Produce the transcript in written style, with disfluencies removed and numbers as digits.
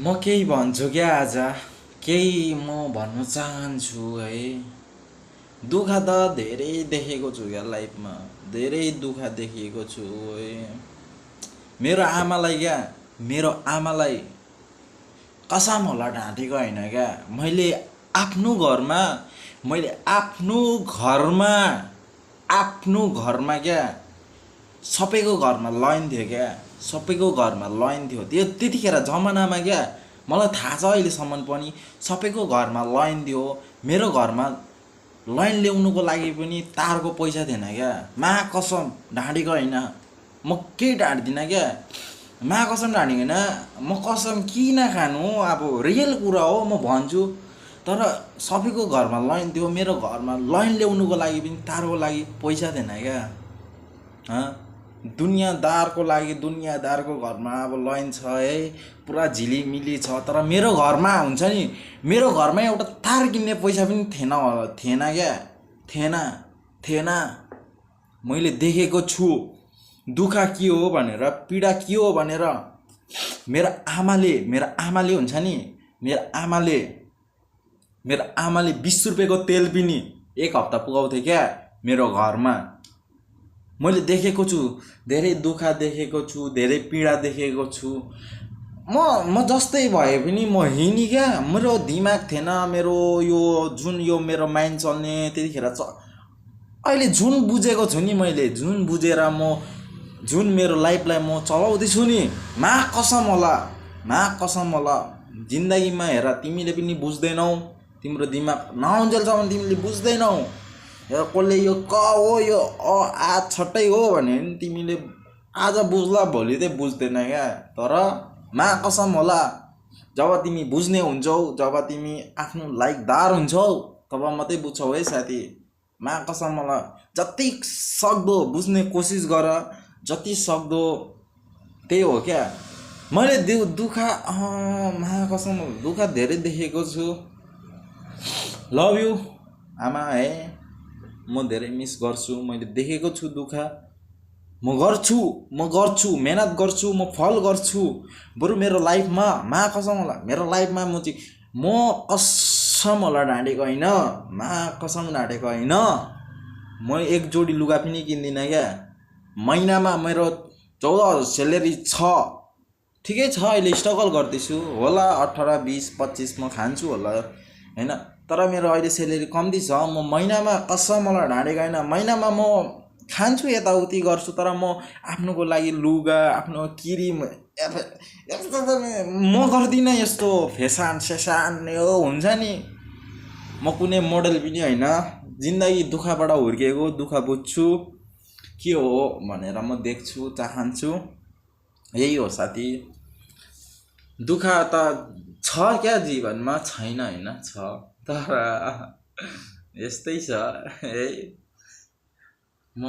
म केही भन्छु क्या आज केही म भन्न चाहन्छु है। दुःख त धेरै देखेको छु क्या लाइफमा, धेरै दुःख देखेको छु है। मेरो आमालाई क्या, मेरो आमालाई कसम होला ढाँटेको होइन क्या। आफ्नो घरमा मैले आफ्नो घरमा क्या सबैको घरमा लाइन थियो क्या, सबैको घरमा लाइन थियो त्यो त्यतिखेर जमानामा क्या। मलाई थाहा छ अहिलेसम्म पनि सबैको घरमा लाइन थियो। मेरो घरमा लाइन ल्याउनुको लागि पनि तारको पैसा थिएन क्या। मा कसम ढाँटेको होइन, म केही ढाँट्दिनँ क्या। मा कसम ढाँटेको होइन, म कसम किन खानु, अब रियल कुरा हो म भन्छु। तर सबैको घरमा लाइन थियो, मेरो घरमा लाइन ल्याउनुको लागि पनि तारको लागि पैसा थिएन क्या। दुनियाँदारको घरमा अब लाइन छ है, पुरा झिलिमिली छ। तर मेरो घरमा हुन्छ नि, मेरो घरमा एउटा तार किन्ने पैसा पनि थिएन क्या। थिएन। मैले देखेको छु दुःख के हो भनेर, पीडा के हो भनेर। मेरो आमाले हुन्छ नि, मेरो आमाले 20 रुपियाँको तेल पनि एक हप्ता पुगाउँथे क्या मेरो घरमा। मैले देखेको छु, धेरै दुःख देखेको छु, धेरै पीडा देखेको छु। म जस्तै भए पनि म हिँडी क्या। मेरो दिमाग थिएन, मेरो यो मेरो माइन्ड चल्ने त्यतिखेर अहिले जुन बुझेको छु नि मैले, जुन बुझेर जुन मेरो लाइफलाई म चलाउँदैछु नि, मा कसम होला जिन्दगीमा हेर तिमीले पनि बुझ्दैनौ। तिम्रो दिमाग नआउन्जेलसम्म तिमीले बुझ्दैनौ। कसले यो क हो, यो अ आ छट्टै हो भने नि तिमीले आज बुझ्ला भोलि चाहिँ बुझ्दैन क्या। तर मा कसम होला, जब तिमी बुझ्ने हुन्छौ, जब तिमी आफ्नो लाइकदार हुन्छौ, तब मात्रै बुझ्छौ है साथी। मा कसम होला, जति सक्दो बुझ्ने कोसिस गर, जति सक्दो त्यही हो क्या। मैले दुःख मा कसम दुःख धेरै देखेको छु। लभ यु आमा है, म धेरै मिस गर्छु। मैले देखेको छु दुःख, म गर्छु, मेहनत गर्छु, म फल गर्छु। बरु मेरो लाइफमा मा कसम होला, मेरो लाइफमा म कसम होला ढाँटेको होइन, मा कसम ढाँटेको होइन। म एक जोडी लुगा पनि किन्दिनँ क्या। महिनामा मेरो 14,000 स्यालेरी छ, ठिकै छ। अहिले स्ट्रगल गर्दैछु होला, 18, 20, 25 म खान्छु होला होइन। तर मेरो अहिले स्यालेरी कम्ती छ। म महिनामा कसम मलाई ढाँटेको होइन, महिनामा म खान्छु, यताउति गर्छु। तर म आफ्नोको लागि लुगा, आफ्नो क्रिम यस्तो त म गर्दिनँ। यस्तो फेसान सेसान यो हुन्छ नि, म कुनै मोडल पनि होइन। जिन्दगी दुःखबाट हुर्किएको, दुःख बुझ्छु के हो भनेर म देख्छु, चाहन्छु। यही हो साथी। दुःख त छ क्या जीवनमा, छैन होइन, छ। तर यस्तै छ है। म